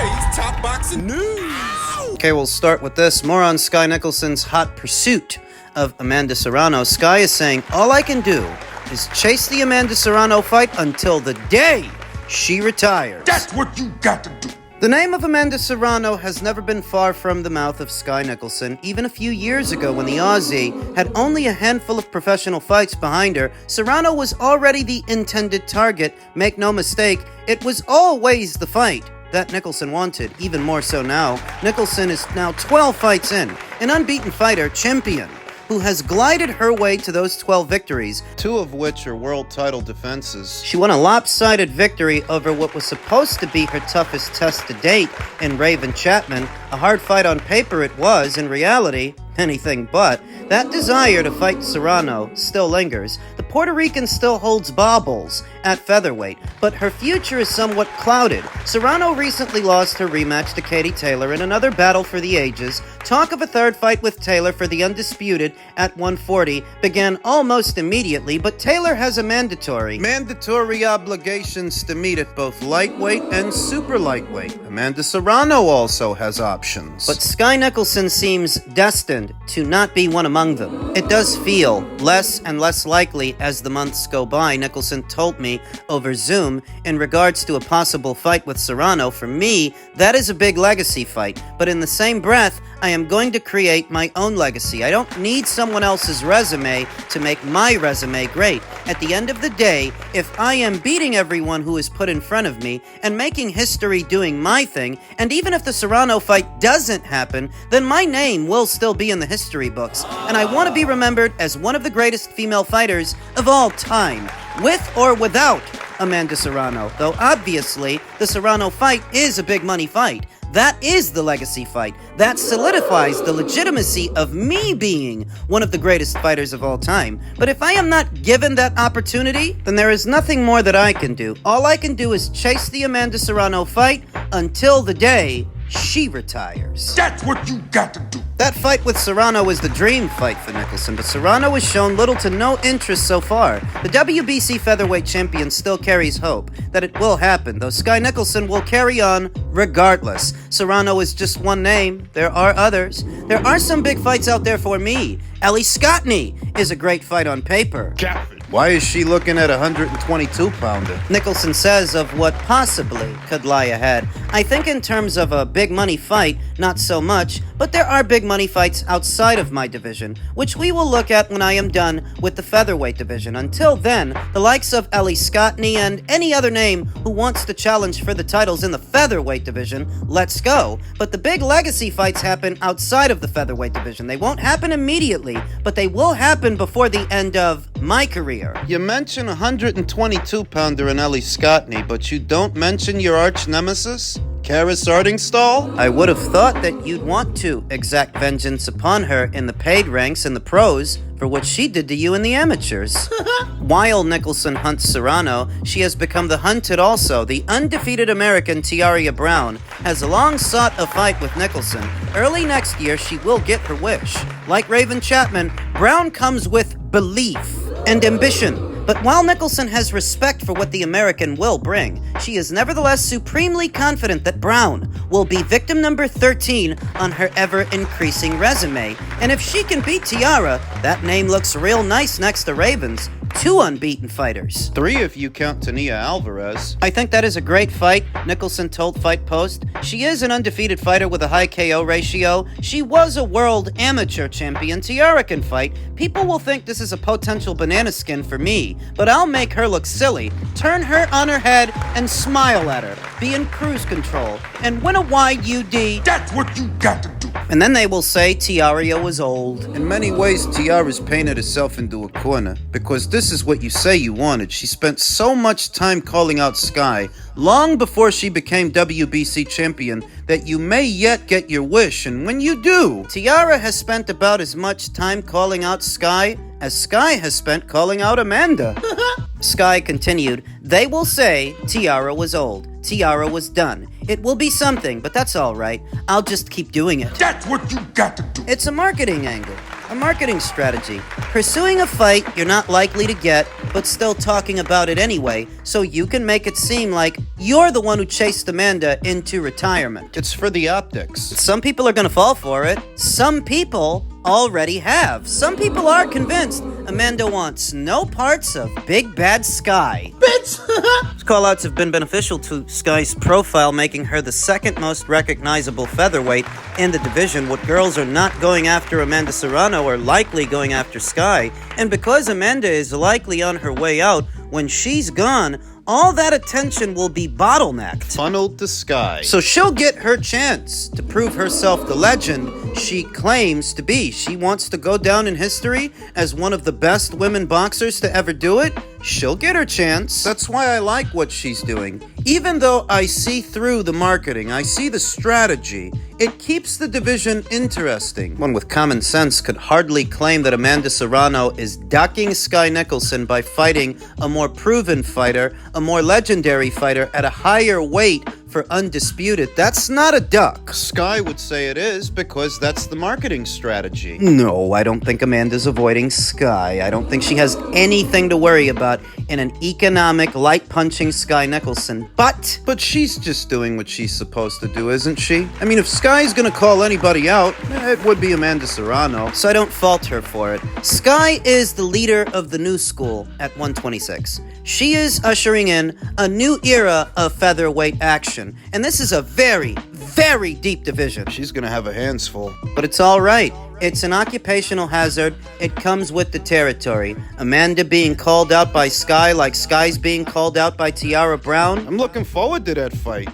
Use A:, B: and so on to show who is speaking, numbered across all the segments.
A: today's top boxing news.
B: Okay, we'll start with this. More on Skye Nicholson's hot pursuit of Amanda Serrano. Skye is saying, all I can do is chase the Amanda Serrano fight until the day she retires.
A: That's what you got to do.
B: The name of Amanda Serrano has never been far from the mouth of Skye Nicolson. Even a few years ago, when the Aussie had only a handful of professional fights behind her, Serrano was already the intended target. Make no mistake, it was always the fight that Nicholson wanted, even more so now. Nicholson is now 12 fights in, an unbeaten fighter, champion, who has glided her way to those 12 victories, 2 of which are world title defenses. She won a lopsided victory over what was supposed to be her toughest test to date in Raven Chapman. A hard fight on paper it was, in reality, anything but. That desire to fight Serrano still lingers. The Puerto Rican still holds baubles at featherweight, but her future is somewhat clouded. Serrano recently lost her rematch to Katie Taylor in another battle for the ages. Talk of a third fight with Taylor for the undisputed at 140 began almost immediately, but Taylor has a mandatory obligations to meet at both lightweight and super lightweight. Amanda Serrano also has options. But Skye Nicolson seems destined to not be one among them. It does feel less and less likely as the months go by. Nicholson told me over Zoom in regards to a possible fight with Serrano. For me, that is a big legacy fight, but in the same breath, I am going to create my own legacy. I don't need someone else's resume to make my resume great. At the end of the day, if I am beating everyone who is put in front of me and making history doing my thing, and even if the Serrano fight doesn't happen, then my name will still be in the history books, and I want to be remembered as one of the greatest female fighters of all time, with or without Amanda Serrano. Though obviously, the Serrano fight is a big money fight. That is the legacy fight. That solidifies the legitimacy of me being one of the greatest fighters of all time. But if I am not given that opportunity, then there is nothing more that I can do. All I can do is chase the Amanda Serrano fight until the day she retires.
A: That's what you got to do.
B: That fight with Serrano is the dream fight for Nicholson, but Serrano has shown little to no interest so far. The WBC featherweight champion still carries hope that it will happen, though Skye Nicolson will carry on regardless. Serrano is just one name. There are others. There are some big fights out there for me. Scotney is a great fight on paper.
C: Why is she looking at a 122-pounder?
B: Nicholson says of what possibly could lie ahead. I think in terms of a big money fight, not so much, but there are big money fights outside of my division, which we will look at when I am done with the featherweight division. Until then, the likes of Scotney and any other name who wants to challenge for the titles in the featherweight division, let's go. But the big legacy fights happen outside of the featherweight division. They won't happen immediately, but they will happen before the end of my career.
C: You mention a 122-pounder in Scotney, but you don't mention your arch nemesis, Kara Sardingstall?
B: I would have thought that you'd want to exact vengeance upon her in the paid ranks and the pros for what she did to you in the amateurs. While Nicholson hunts Serrano, she has become the hunted also. The undefeated American Tiara Brown has long sought a fight with Nicholson. Early next year, she will get her wish. Like Raven Chapman, Brown comes with belief and ambition. But while Nicholson has respect for what the American will bring, she is nevertheless supremely confident that Brown will be victim number 13 on her ever-increasing resume. And if she can beat Tiara, that name looks real nice next to Raven's. 2 unbeaten fighters.
C: 3 if you count Tania Alvarez.
B: I think that is a great fight, Nicholson told Fight Post. She is an undefeated fighter with a high KO ratio. She was a world amateur champion. Tiara can fight. People will think this is a potential banana skin for me, but I'll make her look silly, turn her on her head, and smile at her, be in cruise control, and win a wide UD.
A: That's what you got to do.
B: And then they will say Tiara was old.
C: In many ways, Tiara's painted herself into a corner, because this is what you say you wanted. She spent so much time calling out Skye, long before she became WBC champion, that you may yet get your wish, and when you do...
B: Tiara has spent about as much time calling out Skye as Skye has spent calling out Amanda. Skye continued, they will say Tiara was old. Tiara was done. It will be something, but that's all right. I'll just keep doing it.
A: That's what you got to do.
B: It's a marketing angle, a marketing strategy. Pursuing a fight you're not likely to get, but still talking about it anyway, so you can make it seem like you're the one who chased Amanda into retirement.
C: It's for the optics.
B: Some people are gonna fall for it. Some people already have. Some people are convinced Amanda wants no parts of Big Bad Skye.
C: Bitch!
B: Callouts have been beneficial to Skye's profile, making her the second most recognizable featherweight in the division. What girls are not going after Amanda Serrano are likely going after Skye. And because Amanda is likely on her way out, when she's gone, all that attention will be bottlenecked.
C: Funneled to Skye.
B: So she'll get her chance to prove herself the legend she claims to be. She wants to go down in history as one of the best women boxers to ever do it. She'll get her chance.
C: That's why I like what she's doing. Even though I see through the marketing, I see the strategy, it keeps the division interesting.
B: One with common sense could hardly claim that Amanda Serrano is ducking Skye Nicolson by fighting a more proven fighter, a more legendary fighter at a higher weight for undisputed. That's not a duck.
C: Skye would say it is because that's the marketing strategy.
B: No, I don't think Amanda's avoiding Skye. I don't think she has anything to worry about in an economic, light-punching Skye Nicolson. But
C: she's just doing what she's supposed to do, isn't she? I mean, if Skye's gonna call anybody out, it would be Amanda Serrano.
B: So I don't fault her for it. Skye is the leader of the new school at 126. She is ushering in a new era of featherweight action. And this is a very, very deep division.
C: She's gonna have her hands full.
B: But it's all right. It's an occupational hazard. It comes with the territory. Amanda being called out by Skye like Skye's being called out by Tiara Brown.
C: I'm looking forward to that fight.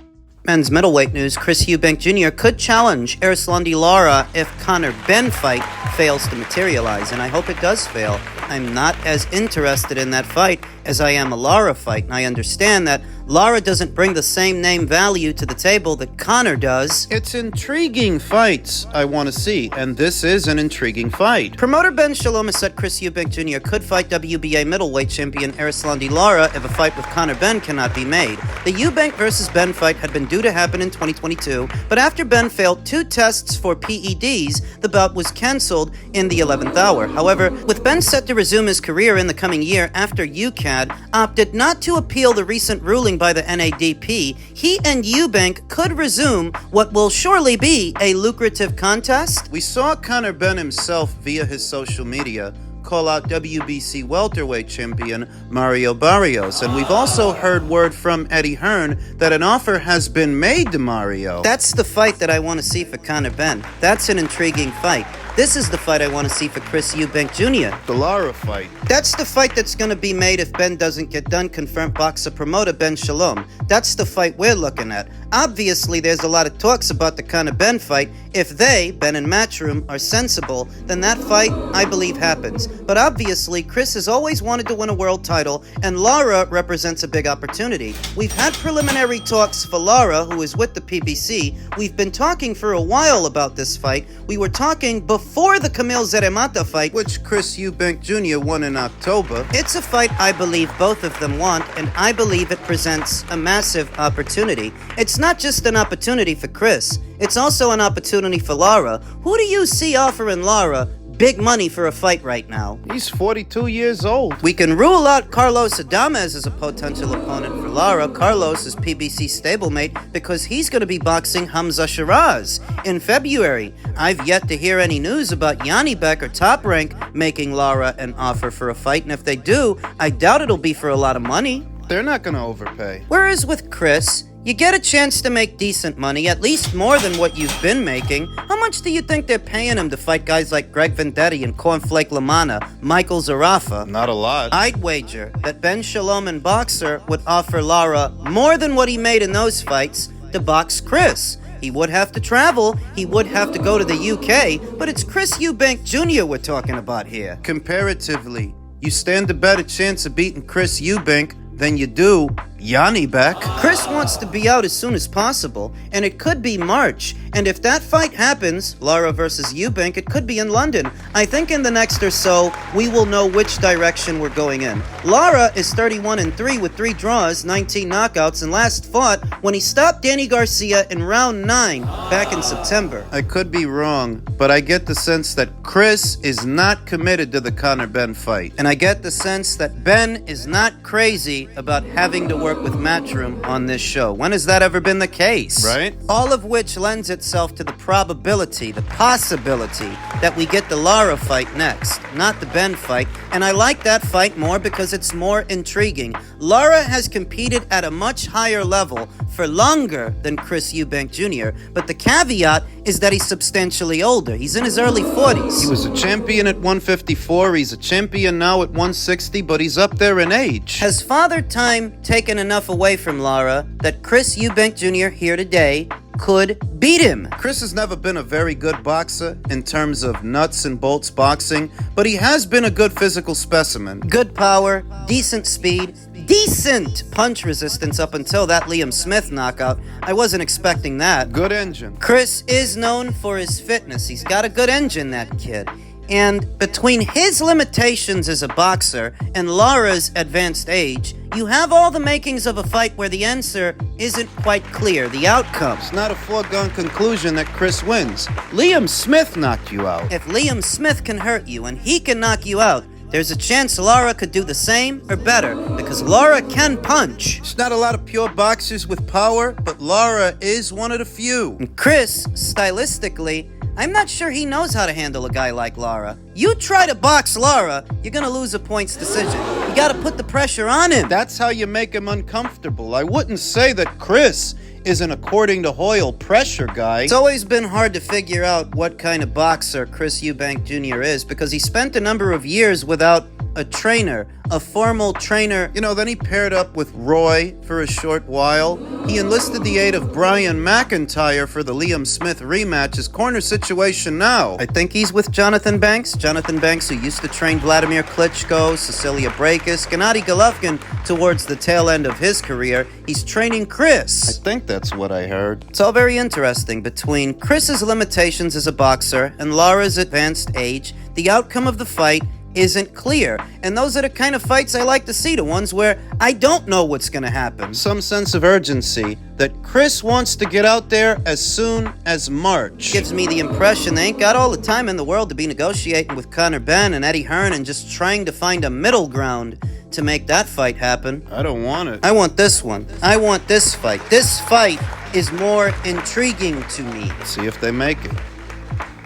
B: Men's middleweight news, Chris Eubank Jr. could challenge Erislandy Lara if Conor Benn fight fails to materialize, and I hope it does fail. I'm not as interested in that fight as I am a Lara fight, and I understand that Lara doesn't bring the same name value to the table that Conor does.
C: It's intriguing fights I want to see, and this is an intriguing fight.
B: Promoter Ben Shalom has said Chris Eubank Jr. could fight WBA middleweight champion Erislandy Lara if a fight with Conor Benn cannot be made. The Eubank versus Benn fight had been due to happen in 2022, but after Benn failed 2 tests for PEDs, the bout was cancelled in the 11th hour. However, with Benn set to resume his career in the coming year after UCAD opted not to appeal the recent ruling by the NADP, he and Eubank could resume what will surely be a lucrative contest.
C: We saw Conor Benn himself via his social media call out WBC welterweight champion Mario Barrios, and we've also heard word from Eddie Hearn that an offer has been made to Mario.
B: That's the fight that I want to see for Conor Benn. That's an intriguing fight. This is the fight I want to see for Chris Eubank Jr.
C: The Lara fight.
B: That's the fight that's going to be made if Ben doesn't get done, confirmed boxer promoter Ben Shalom. That's the fight we're looking at. Obviously, there's a lot of talks about the Conor Benn fight. If they, Ben and Matchroom, are sensible, then that fight, I believe, happens. But obviously, Chris has always wanted to win a world title, and Lara represents a big opportunity. We've had preliminary talks for Lara, who is with the PBC. We've been talking for a while about this fight. We were talking before the Camille Zeremata fight,
C: which Chris Eubank Jr. won in October.
B: It's a fight I believe both of them want, and I believe it presents a massive opportunity. It's not just an opportunity for Chris, it's also an opportunity for Lara. Who do you see offering Lara big money for a fight right now?
C: He's 42 years old.
B: We can rule out Carlos Adames as a potential opponent for Lara. Carlos is PBC stablemate because he's going to be boxing Hamza Shiraz in February. I've yet to hear any news about Yanni Beck or Top Rank making Lara an offer for a fight, and if they do, I doubt it'll be for a lot of money.
C: They're not going to overpay.
B: Whereas with Chris, you get a chance to make decent money, at least more than what you've been making. How much do you think they're paying him to fight guys like Greg Vendetti and Cornflake Lamana, Michael Zarafa?
C: Not a lot.
B: I'd wager that Ben Shalom and Boxer would offer Lara more than what he made in those fights to box Chris. He would have to travel, he would have to go to the UK, but it's Chris Eubank Jr. we're talking about here.
C: Comparatively, you stand a better chance of beating Chris Eubank than you do Yanni Beck.
B: Chris wants to be out as soon as possible, and it could be March. And if that fight happens, Lara versus Eubank, it could be in London. I think in the next or so, we will know which direction we're going in. Lara is 31-3 with 3 draws, 19 knockouts, and last fought when he stopped Danny Garcia in round 9 back in September.
C: I could be wrong, but I get the sense that Chris is not committed to the Conor Benn fight.
B: And I get the sense that Ben is not crazy about having to work work with Matchroom on this show. When has that ever been the case?
C: Right.
B: All of which lends itself to the probability, the possibility, that we get the Lara fight next, not the Ben fight. And I like that fight more because it's more intriguing. Lara has competed at a much higher level for longer than Chris Eubank Jr., but the caveat is that he's substantially older. He's in his early 40s.
C: He was a champion at 154, he's a champion now at 160, but he's up there in age.
B: Has Father Time taken enough away from Lara that Chris Eubank Jr. here today could beat him?
C: Chris has never been a very good boxer in terms of nuts and bolts boxing, but he has been a good physical specimen.
B: Good power, decent speed, decent punch resistance up until that Liam Smith knockout. I wasn't expecting that.
C: Good engine.
B: Chris is known for his fitness. He's got a good engine, that kid. And between his limitations as a boxer and Lara's advanced age, you have all the makings of a fight where the answer isn't quite clear, the outcome.
C: It's not a foregone conclusion that Chris wins. Liam Smith knocked you out.
B: If Liam Smith can hurt you and he can knock you out, there's a chance Lara could do the same or better, because Lara can punch.
C: There's not a lot of pure boxers with power, but Lara is one of the few.
B: And Chris, stylistically, I'm not sure he knows how to handle a guy like Lara. You try to box Lara, you're gonna lose a points decision. You gotta put the pressure on him.
C: That's how you make him uncomfortable. I wouldn't say that Chris is an according to Hoyle pressure guy.
B: It's always been hard to figure out what kind of boxer Chris Eubank Jr. is, because he spent a number of years without a trainer, a formal trainer.
C: You know, then he paired up with Roy for a short while. He enlisted the aid of Brian McIntyre for the Liam Smith rematch. His corner situation now.
B: I think he's with Jonathan Banks. Jonathan Banks, who used to train Vladimir Klitschko, Cecilia Brækhus, Gennady Golovkin towards the tail end of his career. He's training Chris.
C: I think that's what I heard.
B: It's all very interesting. Between Chris's limitations as a boxer and Lara's advanced age, the outcome of the fight isn't clear. And those are the kind of fights I like to see, the ones where I don't know what's going to happen.
C: Some sense of urgency that Chris wants to get out there as soon as March.
B: Gives me the impression they ain't got all the time in the world to be negotiating with Conor Benn and Eddie Hearn and just trying to find a middle ground to make that fight happen.
C: I don't want it.
B: I want this one. I want this fight. This fight is more intriguing to me.
C: See if they make it.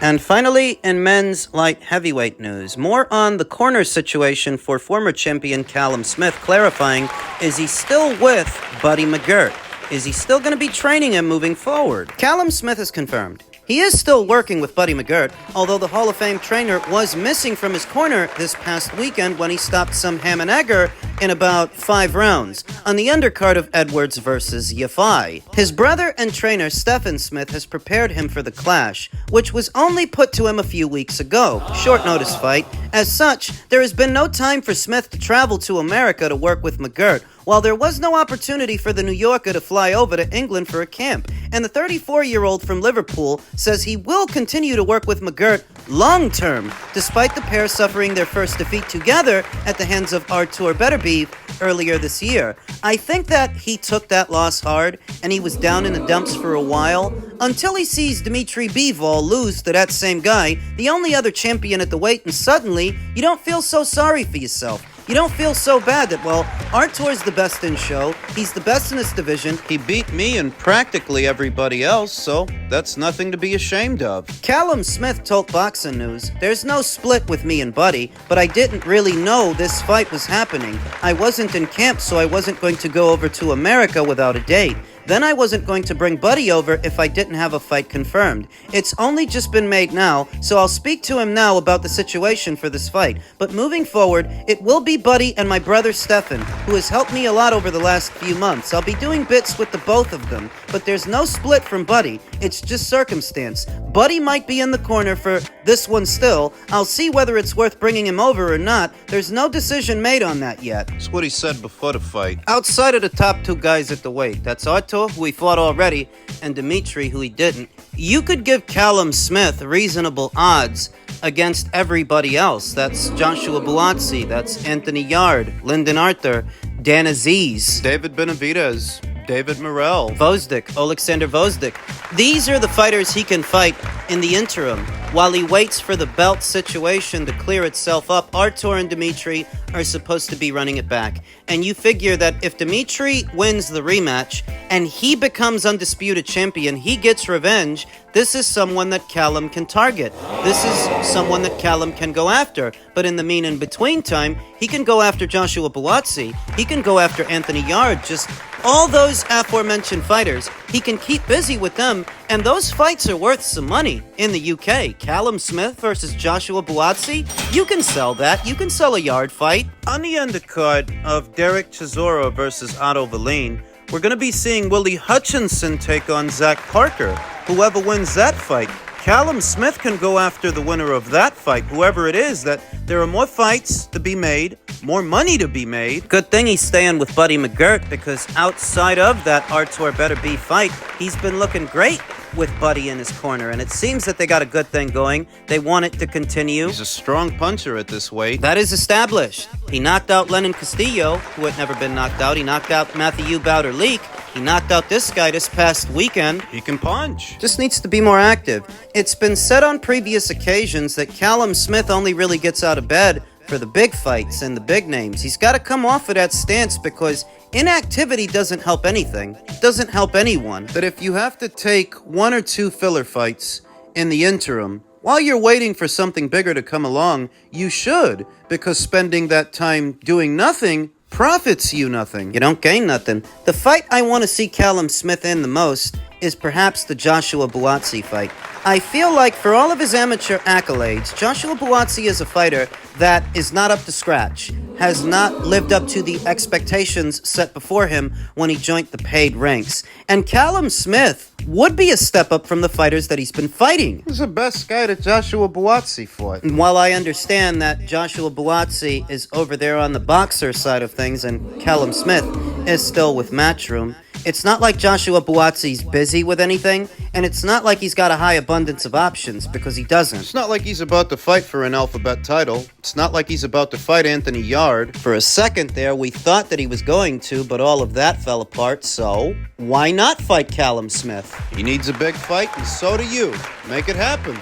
B: And finally, in men's light heavyweight news, more on the corner situation for former champion Callum Smith, clarifying, is he still with Buddy McGirt? Is he still going to be training him moving forward? Callum Smith has confirmed he is still working with Buddy McGirt, although the Hall of Fame trainer was missing from his corner this past weekend when he stopped some ham and egger in about 5 rounds on the undercard of Edwards versus Yafai. His brother and trainer Stephen Smith has prepared him for the clash, which was only put to him a few weeks ago. Short notice fight. As such, there has been no time for Smith to travel to America to work with McGirt, while there was no opportunity for the New Yorker to fly over to England for a camp. And the 34-year-old from Liverpool says he will continue to work with McGirt long-term, despite the pair suffering their first defeat together at the hands of Artur Beterbiev earlier this year. I think that he took that loss hard, and he was down in the dumps for a while, until he sees Dmitry Bivol lose to that same guy, the only other champion at the weight, and suddenly, you don't feel so sorry for yourself. You don't feel so bad that, well, Artur's the best in show, he's the best in this division.
C: He beat me and practically everybody else, so that's nothing to be ashamed of.
B: Callum Smith told Boxing News, there's no split with me and Buddy, but I didn't really know this fight was happening. I wasn't in camp, so I wasn't going to go over to America without a date. Then I wasn't going to bring Buddy over if I didn't have a fight confirmed. It's only just been made now, so I'll speak to him now about the situation for this fight. But moving forward, it will be Buddy and my brother Stefan, who has helped me a lot over the last few months. I'll be doing bits with the both of them, but there's no split from Buddy. It's just circumstance. Buddy might be in the corner for this one still. I'll see whether it's worth bringing him over or not. There's no decision made on that yet.
C: That's what he said before the fight.
B: Outside of the top 2 guys at the weight, that's Artur, who he fought already, and Dmitry, who he didn't, you could give Callum Smith reasonable odds against everybody else. That's Joshua Buatsi, that's Anthony Yard, Lyndon Arthur, Dan Aziz,
C: David Benavidez, David Morrell,
B: Vozdik, Alexander Vozdik. These are the fighters he can fight In the interim, while he waits for the belt situation to clear itself up, Artur and Dimitri are supposed to be running it back. And you figure that if Dimitri wins the rematch and he becomes undisputed champion, he gets revenge, this is someone that Callum can target. This is someone that Callum can go after. But in the in-between time, he can go after Joshua Buatsi. He can go after Anthony Yarde. Just all those aforementioned fighters, he can keep busy with them, and those fights are worth some money in the UK. Callum Smith versus Joshua Buatsi, you can sell that. You can sell a Yarde fight.
C: On the undercard of Derek Chisora versus Otto Verleen, we're going to be seeing Willie Hutchinson take on Zach Parker. Whoever wins that fight, Callum Smith can go after the winner of that fight, whoever it is. That there are more fights to be made, more money to be made.
B: Good thing he's staying with Buddy McGirt, because outside of that Artur Better Be fight, he's been looking great with Buddy in his corner, and it seems that they got a good thing going. They want it to continue.
C: He's a strong puncher at this weight.
B: That is established. He knocked out Lennon Castillo, who had never been knocked out. He knocked out Matthew Bowder-Leak. He knocked out this guy this past weekend.
C: He can punch.
B: Just needs to be more active. It's been said on previous occasions that Callum Smith only really gets out of bed for the big fights and the big names. He's got to come off of that stance, because inactivity doesn't help anything. It doesn't help anyone.
C: That if you have to take 1 or 2 filler fights in the interim, while you're waiting for something bigger to come along, you should, because spending that time doing nothing profits you nothing.
B: You don't gain nothing. The fight I want to see Callum Smith in the most is perhaps the Joshua Buatsi fight. I feel like for all of his amateur accolades, Joshua Buatsi is a fighter that is not up to scratch, has not lived up to the expectations set before him when he joined the paid ranks. And Callum Smith would be a step up from the fighters that he's been fighting.
C: He's the best guy that Joshua Buatsi fought.
B: And while I understand that Joshua Buatsi is over there on the boxer side of things and Callum Smith is still with Matchroom, it's not like Joshua Buatsi's busy with anything, and it's not like he's got a high abundance of options, because he doesn't.
C: It's not like he's about to fight for an alphabet title. It's not like he's about to fight Anthony Yarde.
B: For a second there, we thought that he was going to, but all of that fell apart, so why not fight Callum Smith?
C: He needs a big fight, and so do you. Make it happen.